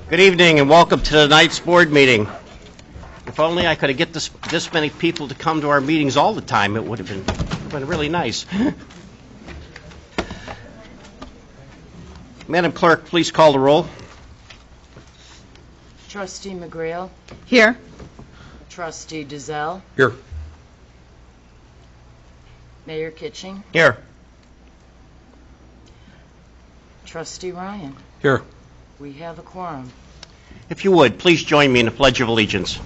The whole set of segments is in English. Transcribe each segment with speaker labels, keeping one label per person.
Speaker 1: Good evening and welcome to tonight's board meeting. If only I could have get this many people to come to our meetings all the time, it would have been really nice. Madam Clerk, please call the roll.
Speaker 2: Trustee McGrail.
Speaker 3: Here.
Speaker 2: Trustee Dizelle.
Speaker 4: Here.
Speaker 2: Mayor Kitching.
Speaker 1: Here.
Speaker 2: Trustee Ryan.
Speaker 4: Here.
Speaker 2: We have a quorum.
Speaker 1: If you would, please join me in the Pledge of Allegiance.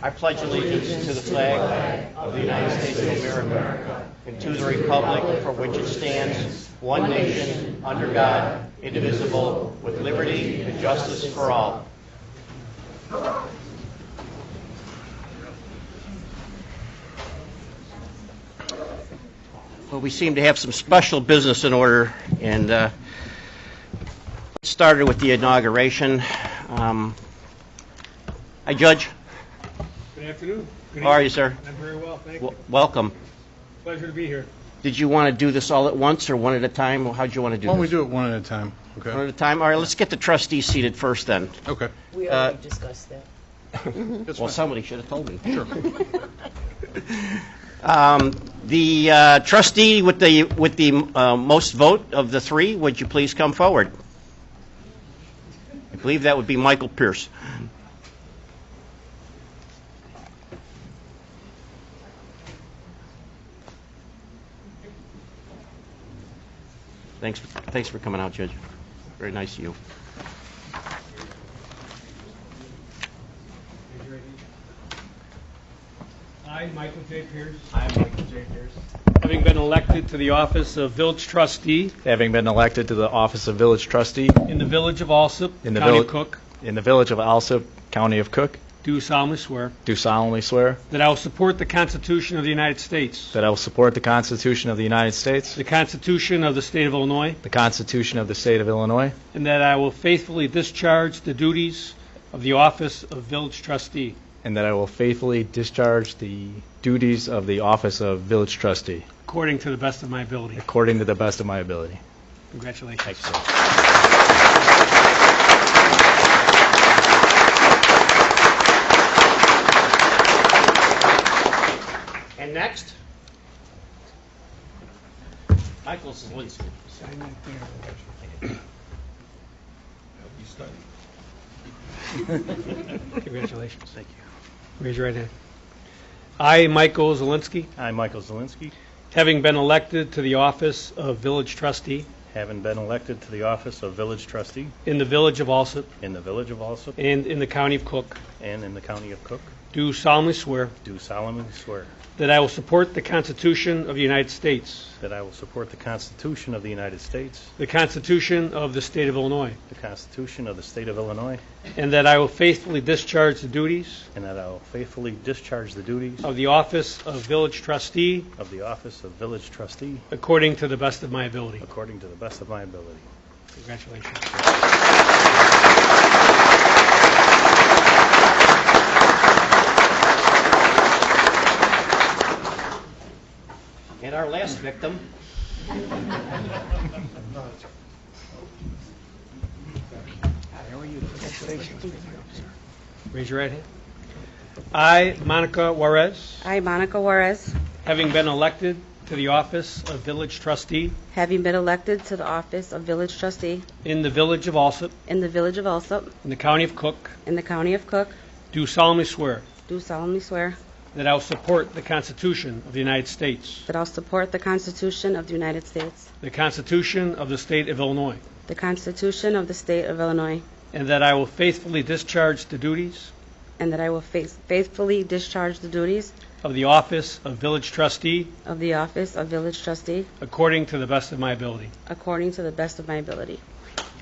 Speaker 1: I pledge allegiance to the flag of the United States of America and to the republic for which it stands, one nation, under God, indivisible, with liberty and justice for all. Well, we seem to have some special business in order, and it started with the inauguration. Hi, Judge.
Speaker 5: Good afternoon. Good
Speaker 1: How are
Speaker 5: evening.
Speaker 1: you, sir?
Speaker 5: I'm very well, thank you.
Speaker 1: Welcome.
Speaker 5: Pleasure to be here.
Speaker 1: Did you want to do this all at once or one at a time? Or how'd you want to do
Speaker 4: Why don't we
Speaker 1: this?
Speaker 4: do it one at a time? Okay.
Speaker 1: One at a time? All right, let's get the trustees seated first then.
Speaker 4: Okay.
Speaker 2: We already discussed that.
Speaker 4: That's
Speaker 1: Well,
Speaker 4: fine.
Speaker 1: somebody should have told me.
Speaker 4: Sure.
Speaker 1: The trustee with the most vote of the three, would you please come forward? I believe that would be Michael Pierce. Thanks for coming out, Judge. Very nice of you.
Speaker 5: I, Michael J. Pierce,
Speaker 6: I, Michael J. Pierce,
Speaker 5: having been elected to the office of village trustee
Speaker 6: having been elected to the office of village trustee
Speaker 5: in the village of Alsip,
Speaker 6: in the
Speaker 5: County of
Speaker 6: villi-
Speaker 5: Cook,
Speaker 6: in the village of Alsip, County of Cook,
Speaker 5: do solemnly swear
Speaker 6: do solemnly swear
Speaker 5: that I will support the Constitution of the United States,
Speaker 6: that I will support the Constitution of the United States,
Speaker 5: the Constitution of the State of Illinois,
Speaker 6: the Constitution of the State of Illinois,
Speaker 5: and that I will faithfully discharge the duties of the office of village trustee
Speaker 6: and that I will faithfully discharge the duties of the office of village trustee
Speaker 5: according to the best of my ability.
Speaker 6: according to the best of my ability.
Speaker 5: Congratulations.
Speaker 6: Thank you, sir.
Speaker 1: And next, Michael Zielinski.
Speaker 5: Congratulations. Thank you. Raise your right hand. I, Michael Zielinski,
Speaker 7: I, Michael Zielinski,
Speaker 5: having been elected to the office of village trustee
Speaker 7: having been elected to the office of village trustee
Speaker 5: in the village of Alsip
Speaker 7: in the village of Alsip
Speaker 5: and in the county of Cook,
Speaker 7: and in the county of Cook,
Speaker 5: do solemnly swear
Speaker 7: do solemnly swear
Speaker 5: that I will support the Constitution of the United States,
Speaker 7: that I will support the Constitution of the United States,
Speaker 5: the Constitution of the State of Illinois,
Speaker 7: the Constitution of the State of Illinois,
Speaker 5: and that I will faithfully discharge the duties
Speaker 7: and that I will faithfully discharge the duties
Speaker 5: of the office of village trustee
Speaker 7: of the office of village trustee
Speaker 5: according to the best of my ability.
Speaker 7: according to the best of my ability.
Speaker 5: Congratulations.
Speaker 1: And our last victim.
Speaker 5: Raise your right hand. I, Monica Juarez,
Speaker 3: I, Monica Juarez,
Speaker 5: having been elected to the office of village trustee
Speaker 3: having been elected to the office of village trustee
Speaker 5: in the village of Alsip,
Speaker 3: in the village of Alsip,
Speaker 5: in the county of Cook,
Speaker 3: in the county of Cook,
Speaker 5: do solemnly swear
Speaker 3: do solemnly swear
Speaker 5: that I will support the Constitution of the United States,
Speaker 3: that I'll support the Constitution of the United States,
Speaker 5: the Constitution of the State of Illinois,
Speaker 3: the Constitution of the State of Illinois,
Speaker 5: and that I will faithfully discharge the duties
Speaker 3: and that I will faithfully discharge the duties
Speaker 5: of the office of village trustee
Speaker 3: of the office of village trustee
Speaker 5: according to the best of my ability.
Speaker 3: according to the best of my ability.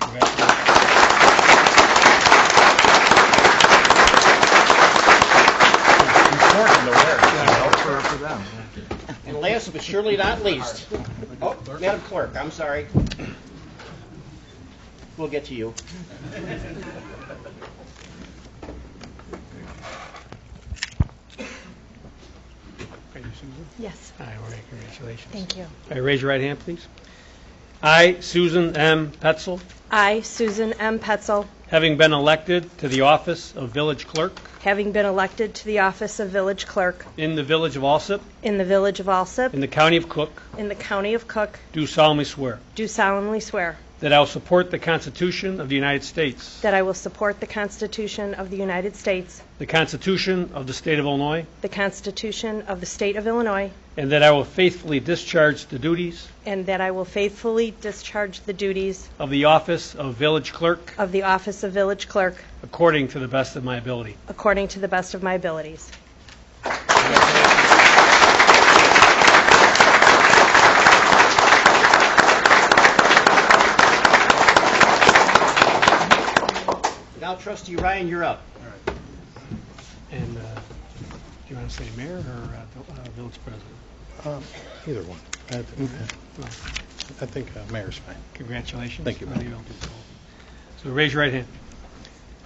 Speaker 5: Congratulations.
Speaker 1: And last but surely not least. Oh, Madam Clerk, I'm sorry. We'll get to you.
Speaker 5: Are you Susan?
Speaker 8: Yes,
Speaker 5: Hi, all right, congratulations.
Speaker 8: thank you.
Speaker 5: All right, raise your right hand, please. I, Susan M. Petzel,
Speaker 8: I, Susan M. Petzel,
Speaker 5: having been elected to the office of village clerk
Speaker 8: having been elected to the office of village clerk
Speaker 5: in the village of Alsip,
Speaker 8: in the village of Alsip,
Speaker 5: in the county of Cook,
Speaker 8: in the county of Cook,
Speaker 5: do solemnly swear
Speaker 8: do solemnly swear
Speaker 5: that I will support the Constitution of the United States,
Speaker 8: that I will support the Constitution of the United States,
Speaker 5: the Constitution of the State of Illinois,
Speaker 8: the Constitution of the State of Illinois,
Speaker 5: and that I will faithfully discharge the duties
Speaker 8: and that I will faithfully discharge the duties
Speaker 5: of the office of village clerk
Speaker 8: of the office of village clerk
Speaker 5: according to the best of my ability.
Speaker 8: according to the best of my abilities.
Speaker 1: Now, Trustee Ryan, you're up.
Speaker 5: And do you want to say mayor or village president?
Speaker 4: Either one. I think mayor's fine.
Speaker 5: Congratulations.
Speaker 4: Thank you.
Speaker 5: So raise your right hand.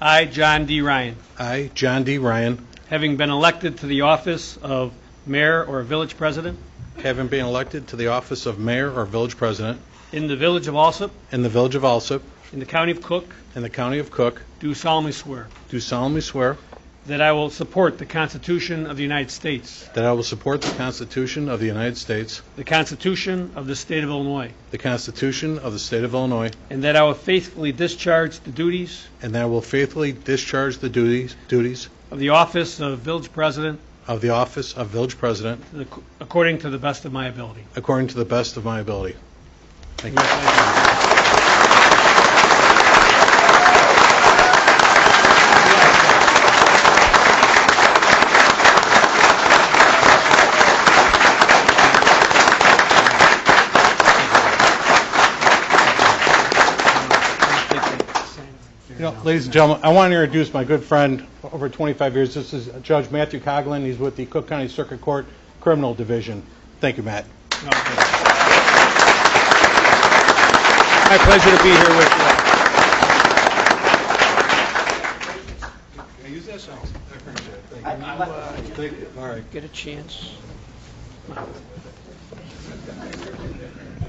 Speaker 5: I, John D. Ryan,
Speaker 4: I, John D. Ryan,
Speaker 5: having been elected to the office of mayor or village president
Speaker 4: having been elected to the office of mayor or village president
Speaker 5: in the village of Alsip,
Speaker 4: in the village of Alsip,
Speaker 5: in the county of Cook,
Speaker 4: in the county of Cook,
Speaker 5: do solemnly swear
Speaker 4: do solemnly swear
Speaker 5: that I will support the Constitution of the United States,
Speaker 4: that I will support the Constitution of the United States,
Speaker 5: the Constitution of the State of Illinois,
Speaker 4: the Constitution of the State of Illinois,
Speaker 5: and that I will faithfully discharge the duties
Speaker 4: and that I will faithfully discharge the duties
Speaker 5: of the office of village president
Speaker 4: of the office of village president
Speaker 5: according to the best of my ability.
Speaker 4: according to the best of my ability. Thank you. Ladies and gentlemen, I want to introduce my good friend over 25 years. This is Judge Matthew Coughlin. He's with the Cook County Circuit Court Criminal Division. Thank you, Matt.
Speaker 5: My pleasure to be here with you.
Speaker 4: Can I use this? I appreciate it. All right.
Speaker 5: Get a chance.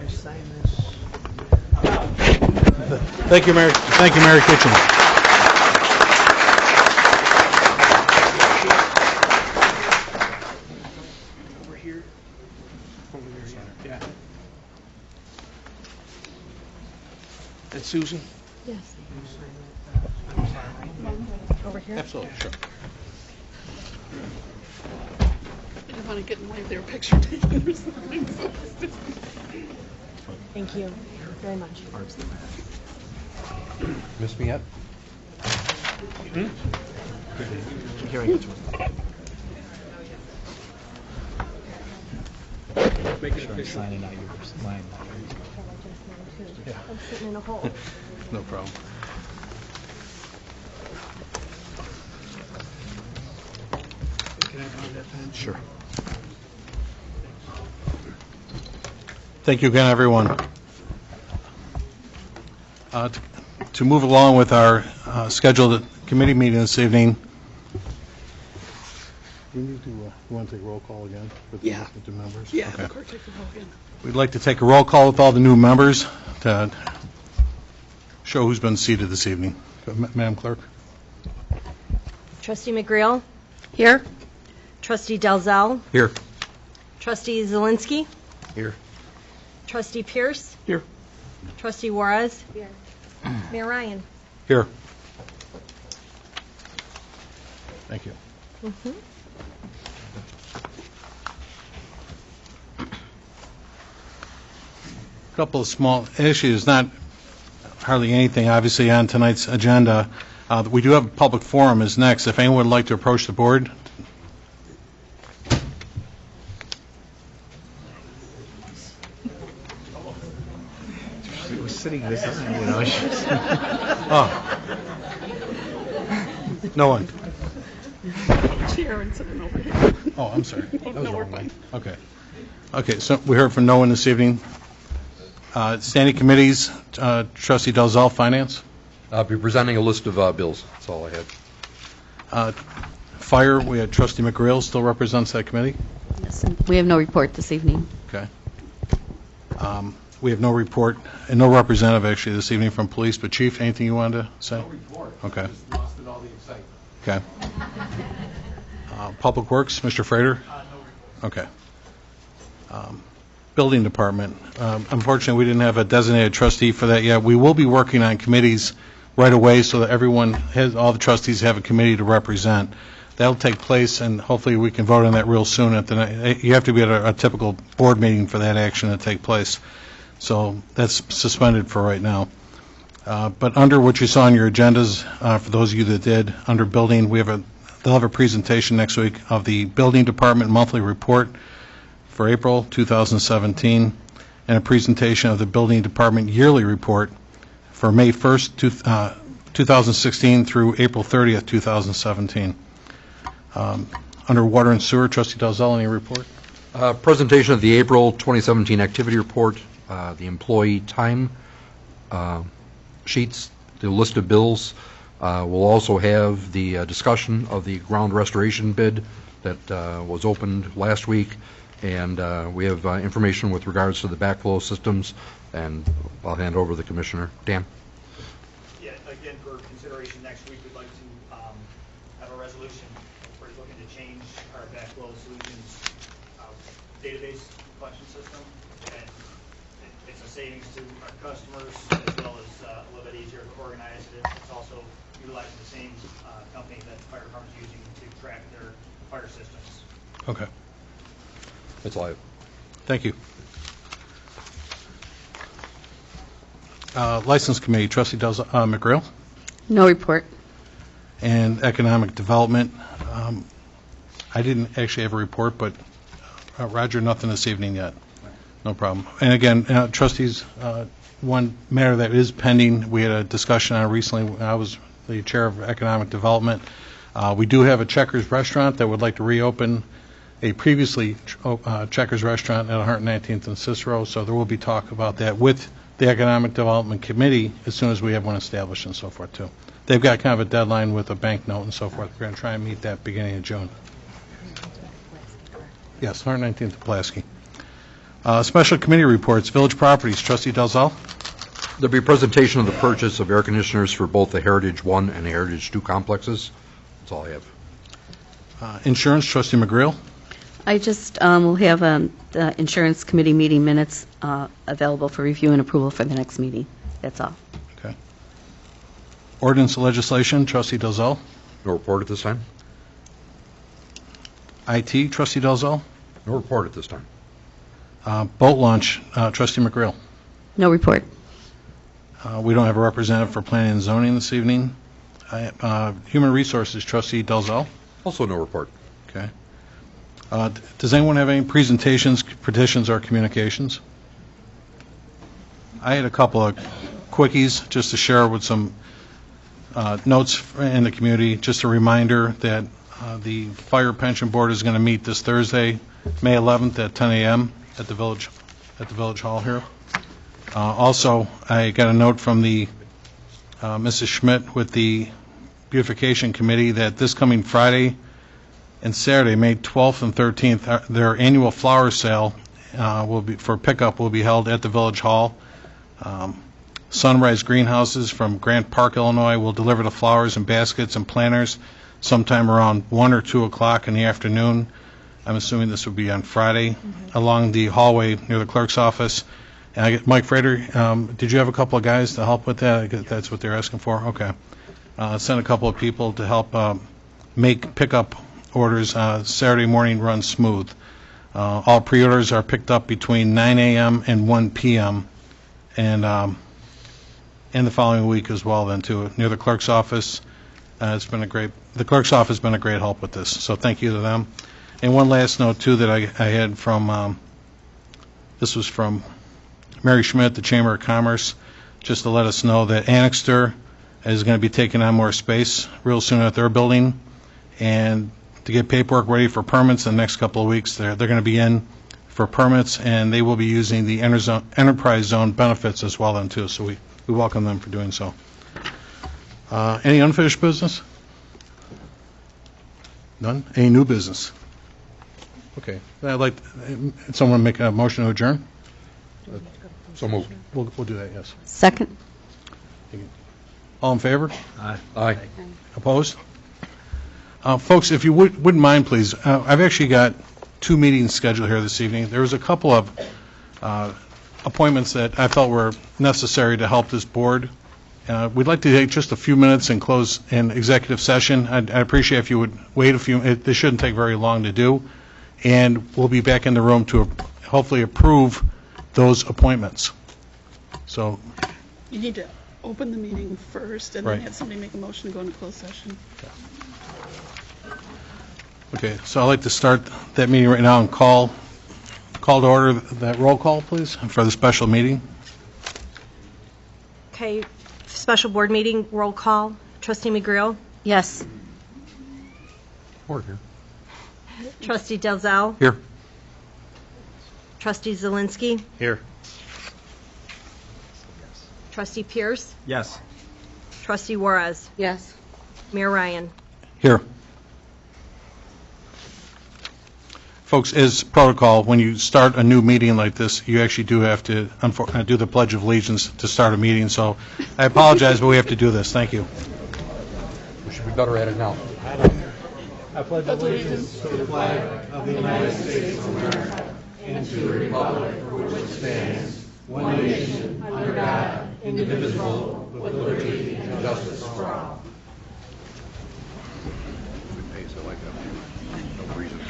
Speaker 5: Sign this.
Speaker 4: Thank you, Mayor. Thank you, Mayor Kitchen.
Speaker 5: Over here. Over there, yeah. And Susan?
Speaker 8: Yes. Over here?
Speaker 4: Absolutely, sure.
Speaker 9: I didn't want to get in the way of their picture taking or something.
Speaker 8: Thank you very much.
Speaker 4: Miss me yet?
Speaker 5: Make it official.
Speaker 8: I'm sitting in a hole.
Speaker 4: No problem.
Speaker 5: Can I have that pen?
Speaker 4: Sure. Thank you again, everyone. To move along with our scheduled committee meeting this evening, we need to, you want to take a roll call again with the members?
Speaker 9: Yeah,
Speaker 4: Okay.
Speaker 9: the court take the vote again.
Speaker 4: We'd like to take a roll call with all the new members to show who's been seated this evening. Madam Clerk?
Speaker 8: Trustee McGreal? Here. Trustee Dalzell?
Speaker 4: Here.
Speaker 8: Trustee Zelinski?
Speaker 4: Here.
Speaker 8: Trustee Pierce?
Speaker 5: Here.
Speaker 8: Trustee Juarez? Here. Mayor Ryan?
Speaker 4: Here. Thank you. A couple of small issues, not hardly anything, obviously, on tonight's agenda. We do have a public forum is next. If anyone would like to approach the board.
Speaker 6: She was sitting this on, you know.
Speaker 4: Oh. No one.
Speaker 9: Chair and sitting over here.
Speaker 4: Oh, I'm sorry. That was
Speaker 9: no,
Speaker 4: the
Speaker 9: we're
Speaker 4: wrong one.
Speaker 9: fine.
Speaker 4: Okay. Okay, so we heard from no one this evening. Standing committees, Trustee Dalzell, Finance.
Speaker 10: I'll be presenting a list of bills. That's all I had.
Speaker 4: Fire, we had Trustee McGreal still represents that committee.
Speaker 11: Yes, and we have no report this evening.
Speaker 4: Okay. We have no report, and no representative actually this evening from police, but Chief, anything you wanted to say?
Speaker 11: No report.
Speaker 4: Okay.
Speaker 11: Just lost in all the excitement.
Speaker 4: Okay. Public Works, Mr. Frater?
Speaker 11: No report.
Speaker 4: Okay. Building Department, unfortunately, we didn't have a designated trustee for that yet. We will be working on committees right away so that everyone has, all the trustees have a committee to represent. That'll take place, and hopefully we can vote on that real soon. You have to be at a typical board meeting for that action to take place. So that's suspended for right now. But under what you saw on your agendas, for those of you that did, under building, they'll have a presentation next week of the Building Department monthly report for April 2017, and a presentation of the Building Department yearly report for May 1st, 2016 through April 30th, 2017. Under Water and Sewer, Trustee Dalzell, any report?
Speaker 10: Presentation of the April 2017 activity report, the employee time sheets, the list of bills. We'll also have the discussion of the ground restoration bid that was opened last week, and we have information with regards to the backflow systems, and I'll hand over to the Commissioner. Dan?
Speaker 12: Yeah, again, for consideration next week, we'd like to have a resolution. We're looking to change our backflow solutions database collection system, and it's a savings to our customers as well as a little bit easier to organize it. It's also utilizing the same company that the fire department's using to track their fire systems.
Speaker 4: Okay.
Speaker 10: That's all I have.
Speaker 4: Thank you. License Committee, Trustee McGrail.
Speaker 3: No report.
Speaker 4: And Economic Development. I didn't actually have a report, but Roger, nothing this evening yet. No problem. And again, trustees, one matter that is pending, we had a discussion on recently when I was the chair of Economic Development. We do have a Checkers restaurant that would like to reopen a previously Checkers restaurant at 119th and Cicero, so there will be talk about that with the Economic Development Committee as soon as we have one established and so forth too. They've got kind of a deadline with a bank note and so forth. We're going to try and meet that beginning of June. Yes, 119th and Pulaski. Special committee reports, Village Properties, Trustee Dalzell.
Speaker 10: There'll be a presentation of the purchase of air conditioners for both the Heritage 1 and the Heritage 2 complexes. That's all I have.
Speaker 4: Insurance, Trustee McGrail.
Speaker 3: I just will have the Insurance Committee meeting minutes available for review and approval for the next meeting. That's all.
Speaker 4: Okay. Ordinance and Legislation, Trustee Dalzell.
Speaker 10: No report at this time.
Speaker 4: IT, Trustee Dalzell.
Speaker 10: No report at this time.
Speaker 4: Boat launch, Trustee McGrail.
Speaker 3: No report.
Speaker 4: We don't have a representative for Planning and Zoning this evening. Human Resources, Trustee Dalzell.
Speaker 10: Also no report.
Speaker 4: Okay. Does anyone have any presentations, petitions, or communications? I had a couple of quickies just to share with some notes in the community. Just a reminder that the Fire Pension Board is going to meet this Thursday, May 11th at 10 a.m. at the Village Hall here. Also, I got a note from the Mrs. Schmidt with the Beautification Committee that this coming Friday and Saturday, May 12th and 13th, their annual flower sale for pickup will be held at the Village Hall. Sunrise Greenhouses from Grant Park, Illinois, will deliver the flowers and baskets and planters sometime around 1 or 2 o'clock in the afternoon. I'm assuming this would be on Friday, along the hallway near the clerk's office. And I get Mike Frater, did you have a couple of guys to help with that? I guess that's what they're asking for? Okay. Send a couple of people to help make pickup orders. Saturday morning runs smooth. All pre-orders are picked up between 9 a.m. and 1 p.m. and the following week as well then too, near the clerk's office. The clerk's office has been a great help with this, so thank you to them. And one last note too that I had from, this was from Mary Schmidt, the Chamber of Commerce, just to let us know that Annixter is going to be taking on more space real soon at their building, and to get paperwork ready for permits in the next couple of weeks. They're going to be in for permits, and they will be using the enterprise zone benefits as well then too, so we welcome them for doing so. Any unfinished business? None? Any new business? Okay. I'd like someone make a motion to adjourn.
Speaker 10: So moved.
Speaker 4: We'll do that, yes.
Speaker 3: Second?
Speaker 4: All in favor?
Speaker 10: Aye.
Speaker 4: Opposed? Folks, if you wouldn't mind, please, I've actually got 2 meetings scheduled here this evening. There was a couple of appointments that I felt were necessary to help this board. We'd like to take just a few minutes and close an executive session. I'd appreciate if you would wait a few. This shouldn't take very long to do, and we'll be back in the room to hopefully approve those appointments. So,
Speaker 9: You need to open the meeting first and
Speaker 4: Right.
Speaker 9: then have somebody make a motion to go into closed session.
Speaker 4: okay, so I'd like to start that meeting right now and call to order that roll call, please, for the special meeting.
Speaker 8: Okay, special board meeting, roll call. Trustee McGreal.
Speaker 3: Yes.
Speaker 10: Or here.
Speaker 8: Trustee Delzell.
Speaker 10: Here.
Speaker 8: Trustee Zelinski.
Speaker 7: Here.
Speaker 8: Trustee Pierce.
Speaker 6: Yes.
Speaker 8: Trustee Juarez.
Speaker 9: Yes.
Speaker 8: Mayor Ryan.
Speaker 4: Here. Folks, as protocol, when you start a new meeting like this, you actually do have to do the Pledge of Allegiance to start a meeting, so I apologize, but we have to do this. Thank you.
Speaker 10: We should be better at it now.
Speaker 4: I pledge allegiance to the flag of the United States of America and to the republic for which it stands, one nation, under God, indivisible, with liberty and justice for all.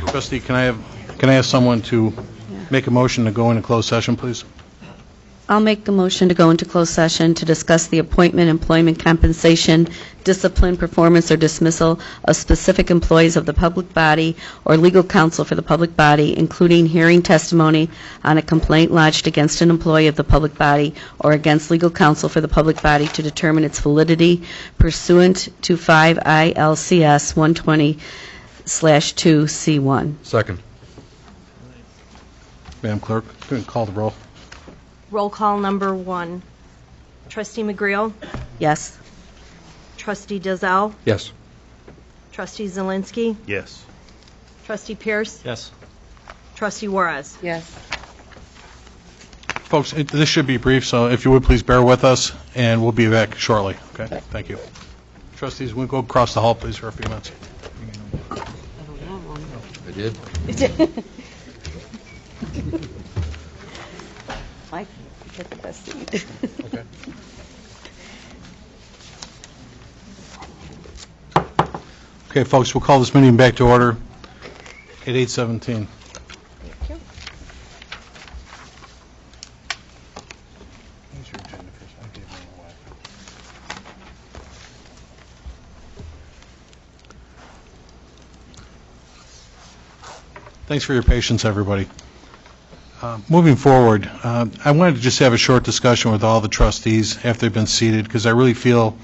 Speaker 4: Trustee, can I ask someone to make a motion to go into closed session, please?
Speaker 3: I'll make a motion to go into closed session to discuss the appointment, employment, compensation, discipline, performance, or dismissal of specific employees of the public body or legal counsel for the public body, including hearing testimony on a complaint lodged against an employee of the public body or against legal counsel for the public body to determine its validity pursuant to 5 ILCS 120/2C1.
Speaker 10: Second.
Speaker 4: Madam Clerk, go and call the roll.
Speaker 8: Roll call number 1. Trustee McGreal.
Speaker 3: Yes.
Speaker 8: Trustee Delzell.
Speaker 10: Yes.
Speaker 8: Trustee Zelinski.
Speaker 7: Yes.
Speaker 8: Trustee Pierce.
Speaker 6: Yes.
Speaker 8: Trustee Juarez.
Speaker 9: Yes.
Speaker 4: Folks, this should be brief, so if you would please bear with us, and we'll be back shortly. Okay? Thank you. Trustees, we'll go across the hall, please, for a few minutes.
Speaker 10: I did.
Speaker 3: Mike, get the best seat.
Speaker 4: Okay. Okay, folks, we'll call this meeting back to order at 8:17. Thanks for your patience, everybody. Moving forward, I wanted to just have a short discussion with all the trustees after they've been seated, because I really feel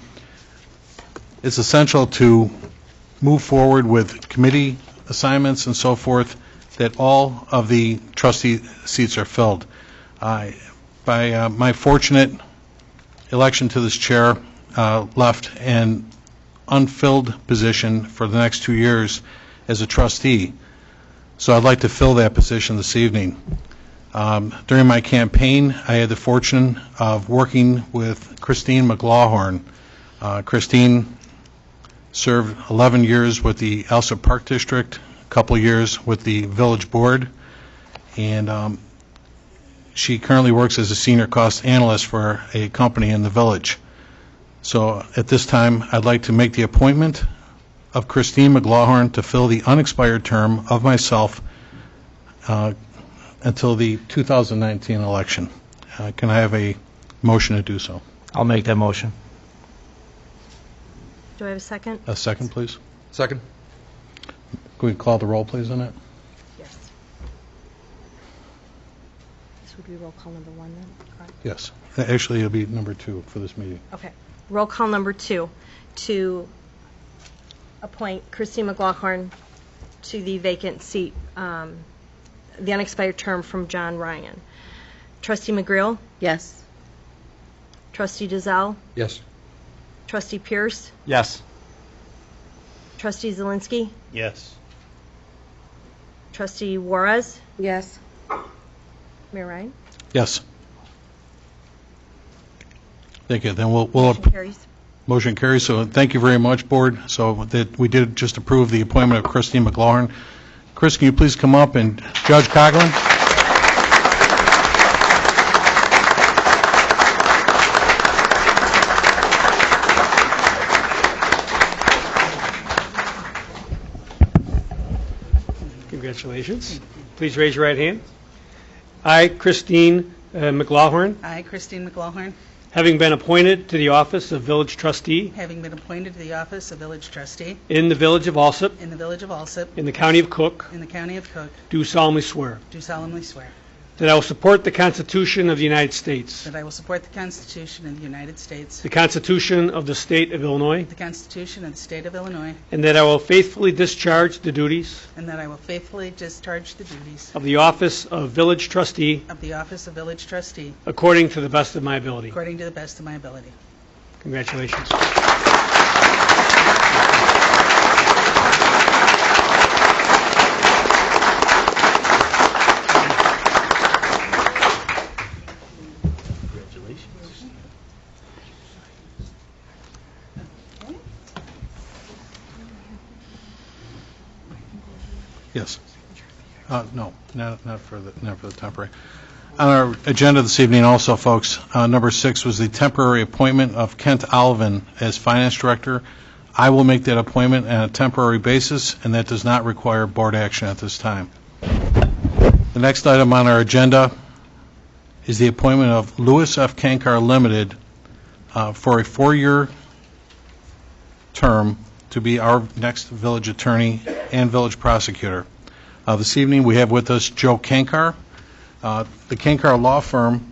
Speaker 4: it's essential to move forward with committee assignments and so forth, that all of the trustee seats are filled. By my fortunate election to this chair, left an unfilled position for the next 2 years as a trustee. So I'd like to fill that position this evening. During my campaign, I had the fortune of working with Christine McLawhorn. Christine served 11 years with the Alsip Park District, a couple years with the Village Board, and she currently works as a senior cost analyst for a company in the village. So at this time, I'd like to make the appointment of Christine McLawhorn to fill the unexpired term of myself until the 2019 election. Can I have a motion to do so?
Speaker 6: I'll make that motion.
Speaker 8: Do I have a second?
Speaker 4: A second, please.
Speaker 10: Second.
Speaker 4: Can we call the roll, please, on that?
Speaker 8: Yes. This would be roll call number 1 then, correct?
Speaker 4: Yes. Actually, it'll be number 2 for this meeting.
Speaker 8: Okay. Roll call number 2 to appoint Christine McLawhorn to the vacant seat, the unexpired term from John Ryan. Trustee McGreal.
Speaker 3: Yes.
Speaker 8: Trustee Delzell.
Speaker 10: Yes.
Speaker 8: Trustee Pierce.
Speaker 6: Yes.
Speaker 8: Trustee Zelinski.
Speaker 7: Yes.
Speaker 8: Trustee Juarez.
Speaker 9: Yes.
Speaker 8: Mayor Ryan.
Speaker 4: Yes. Thank you. Then we'll
Speaker 8: Motion carries.
Speaker 4: motion carries. So thank you very much, Board. So that we did just approve the appointment of Christine McLaurin. Chris, can you please come up, and Judge Coughlin?
Speaker 5: Congratulations. Please raise your right hand. I, Christine McLaughlin,
Speaker 13: I, Christine McLaughlin,
Speaker 5: having been appointed to the office of village trustee
Speaker 13: having been appointed to the office of village trustee
Speaker 5: in the village of Alsip,
Speaker 13: in the village of Alsip,
Speaker 5: in the county of Cook,
Speaker 13: in the county of Cook,
Speaker 5: do solemnly swear
Speaker 13: do solemnly swear
Speaker 5: that I will support the Constitution of the United States,
Speaker 13: that I will support the Constitution of the United States,
Speaker 5: the Constitution of the State of Illinois,
Speaker 13: the Constitution of the State of Illinois,
Speaker 5: and that I will faithfully discharge the duties
Speaker 13: and that I will faithfully discharge the duties
Speaker 5: of the office of village trustee
Speaker 13: of the office of village trustee
Speaker 5: according to the best of my ability.
Speaker 13: according to the best of my ability.
Speaker 5: Congratulations.
Speaker 4: Yes. No, not for the temporary. On our agenda this evening also, folks, number 6 was the temporary appointment of Kent Alvin as Finance Director. I will make that appointment on a temporary basis, and that does not require board action at this time. The next item on our agenda is the appointment of Lewis F. Kankar Limited for a 4-year term to be our next village attorney and village prosecutor. This evening we have with us Joe Kankar. The Kankar Law Firm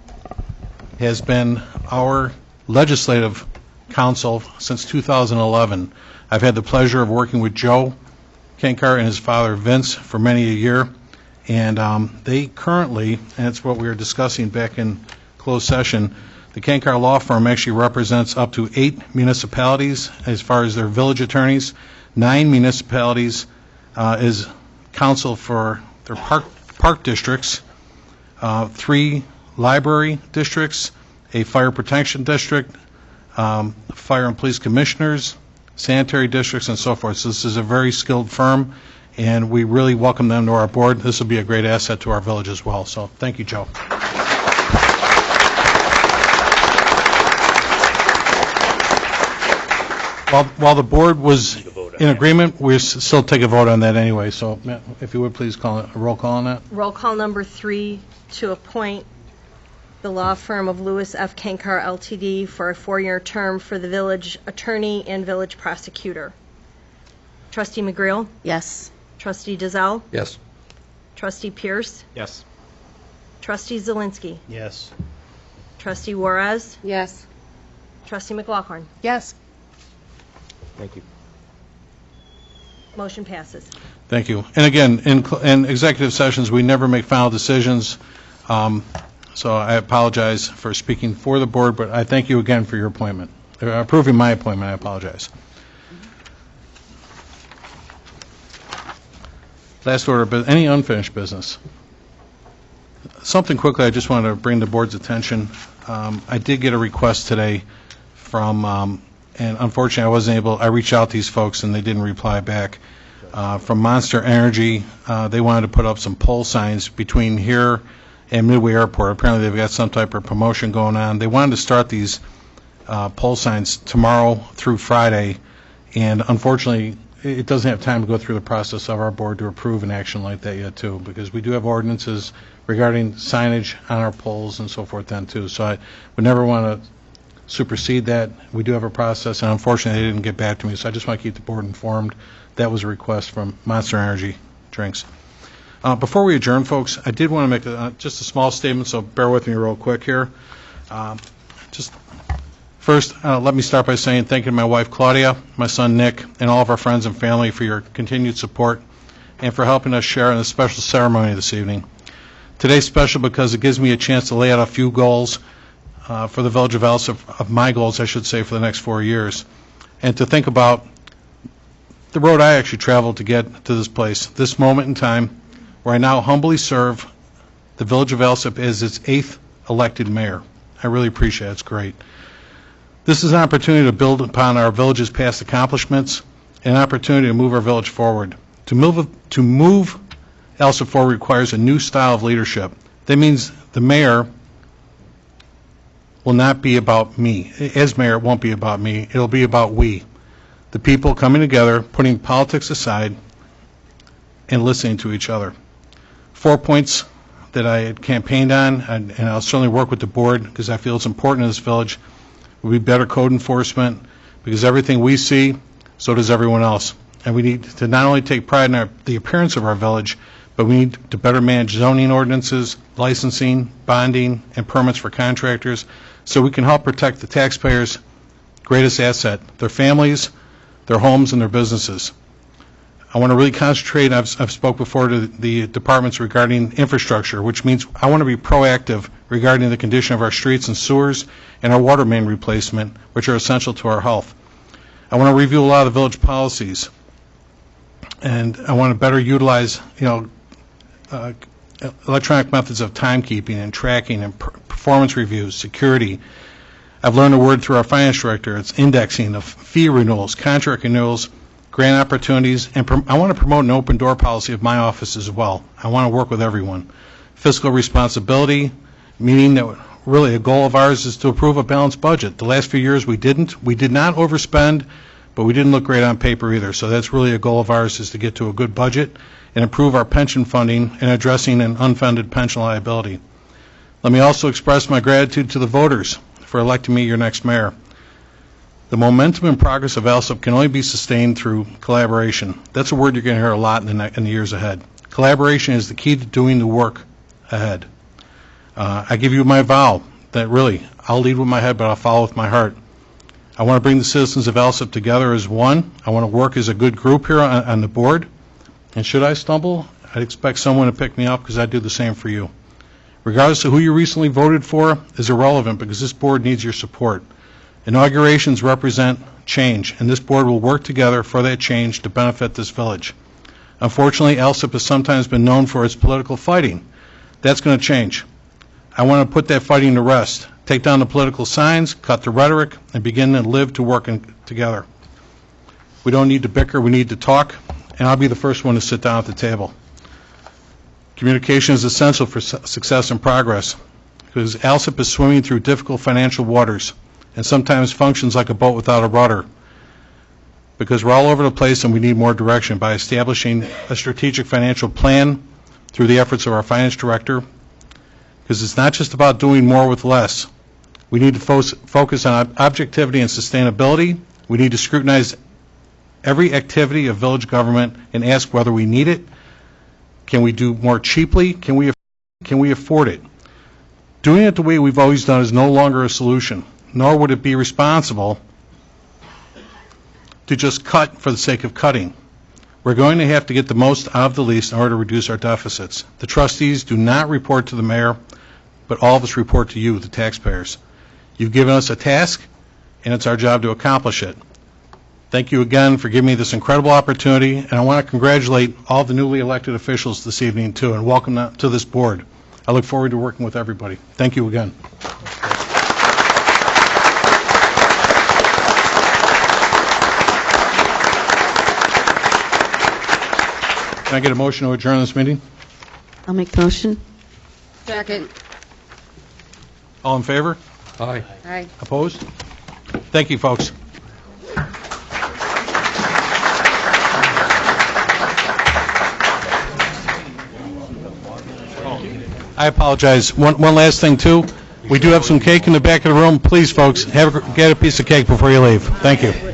Speaker 4: has been our legislative counsel since 2011. I've had the pleasure of working with Joe Kankar and his father Vince for many a year, and they currently, and that's what we were discussing back in closed session, the Kankar Law Firm actually represents up to 8 municipalities as far as their village attorneys, 9 municipalities as counsel for their park districts, 3 library districts, a fire protection district, fire and police commissioners, sanitary districts, and so forth. So this is a very skilled firm, and we really welcome them to our board. This will be a great asset to our village as well. So thank you, Joe. While the board was in agreement, we still take a vote on that anyway. So, Matt, if you would please call a roll call on that.
Speaker 8: Roll call number 3 to appoint the law firm of Lewis F. Kankar Ltd. for a 4-year term for the village attorney and village prosecutor. Trustee McGreal?
Speaker 3: Yes.
Speaker 8: Trustee Dizelle?
Speaker 10: Yes.
Speaker 8: Trustee Pierce?
Speaker 6: Yes.
Speaker 8: Trustee Zelinski?
Speaker 7: Yes.
Speaker 8: Trustee Juarez?
Speaker 2: Yes.
Speaker 8: Trustee McLaughlin?
Speaker 2: Yes.
Speaker 6: Thank you.
Speaker 8: Motion passes.
Speaker 4: Thank you. And again, in executive sessions, we never make final decisions, so I apologize for speaking for the board, but I thank you again for your appointment, approving my appointment. I apologize. Last order, but any unfinished business? Something quickly I just wanted to bring the board's attention. I did get a request today from, and unfortunately I wasn't able, I reached out to these folks and they didn't reply back, from Monster Energy. They wanted to put up some pole signs between here and Midway Airport. Apparently they've got some type of promotion going on. They wanted to start these pole signs tomorrow through Friday, and unfortunately it doesn't have time to go through the process of our board to approve an action like that yet too, because we do have ordinances regarding signage on our poles and so forth then too. So I would never want to supersede that. We do have a process, and unfortunately they didn't get back to me, so I just want to keep the board informed. That was a request from Monster Energy Drinks. Before we adjourn, folks, I did want to make just a small statement, so bear with me real quick here. Just first, let me start by saying thank you to my wife Claudia, my son Nick, and all of our friends and family for your continued support and for helping us share in this special ceremony this evening. Today's special because it gives me a chance to lay out a few goals for the Village of Alsip, of my goals, I should say, for the next 4 years, and to think about the road I actually traveled to get to this place, this moment in time, where I now humbly serve the Village of Alsip as its 8th elected mayor. I really appreciate it. It's great. This is an opportunity to build upon our village's past accomplishments, and an opportunity to move our village forward. To move Alsip forward requires a new style of leadership. That means the mayor will not be about me. As mayor, it won't be about me. It'll be about we, the people coming together, putting politics aside, and listening to each other. 4 points that I had campaigned on, and I'll certainly work with the board because I feel it's important in this village, will be better code enforcement, because everything we see, so does everyone else. And we need to not only take pride in the appearance of our village, but we need to better manage zoning ordinances, licensing, bonding, and permits for contractors, so we can help protect the taxpayers' greatest asset, their families, their homes, and their businesses. I want to really concentrate, I've spoke before to the departments regarding infrastructure, which means I want to be proactive regarding the condition of our streets and sewers and our water main replacement, which are essential to our health. I want to review a lot of the village policies, and I want to better utilize, electronic methods of timekeeping and tracking and performance reviews, security. I've learned a word through our finance director. It's indexing of fee renewals, contract renewals, grant opportunities, and I want to promote an open door policy of my office as well. I want to work with everyone. Fiscal responsibility, meaning that really a goal of ours is to approve a balanced budget. The last few years we did not overspend, but we didn't look great on paper either. So that's really a goal of ours, is to get to a good budget and improve our pension funding and addressing an unfunded pension liability. Let me also express my gratitude to the voters for electing me your next mayor. The momentum and progress of Alsip can only be sustained through collaboration. That's a word you're going to hear a lot in the years ahead. Collaboration is the key to doing the work ahead. I give you my vow that really, I'll lead with my head, but I'll follow with my heart. I want to bring the citizens of Alsip together as one. I want to work as a good group here on the board. And should I stumble, I'd expect someone to pick me up, because I'd do the same for you. Regardless of who you recently voted for is irrelevant, because this board needs your support. Inaugurations represent change, and this board will work together for that change to benefit this village. Unfortunately, Alsip has sometimes been known for its political fighting. That's going to change. I want to put that fighting to rest, take down the political signs, cut the rhetoric, and begin to live to work together. We don't need to bicker, we need to talk, and I'll be the first one to sit down at the table. Communication is essential for success and progress, because Alsip is swimming through difficult financial waters and sometimes functions like a boat without a rudder, because we're all over the place and we need more direction. By establishing a strategic financial plan through the efforts of our finance director, because it's not just about doing more with less. We need to focus on objectivity and sustainability. We need to scrutinize every activity of village government and ask whether we need it. Can we do more cheaply? Can we afford it? Doing it the way we've always done is no longer a solution, nor would it be responsible to just cut for the sake of cutting. We're going to have to get the most out of the least in order to reduce our deficits. The trustees do not report to the mayor, but all of us report to you, the taxpayers. You've given us a task, and it's our job to accomplish it. Thank you again for giving me this incredible opportunity, and I want to congratulate all the newly elected officials this evening, too, and welcome them to this board. I look forward to working with everybody. Thank you again. Can I get a motion to adjourn this meeting?
Speaker 3: I'll make the motion.
Speaker 9: Second.
Speaker 4: All in favor?
Speaker 10: Aye.
Speaker 9: Aye.
Speaker 4: Opposed? Thank you, folks. I apologize. One last thing, too. We do have some cake in the back of the room. Please, folks, get a piece of cake before you leave. Thank you.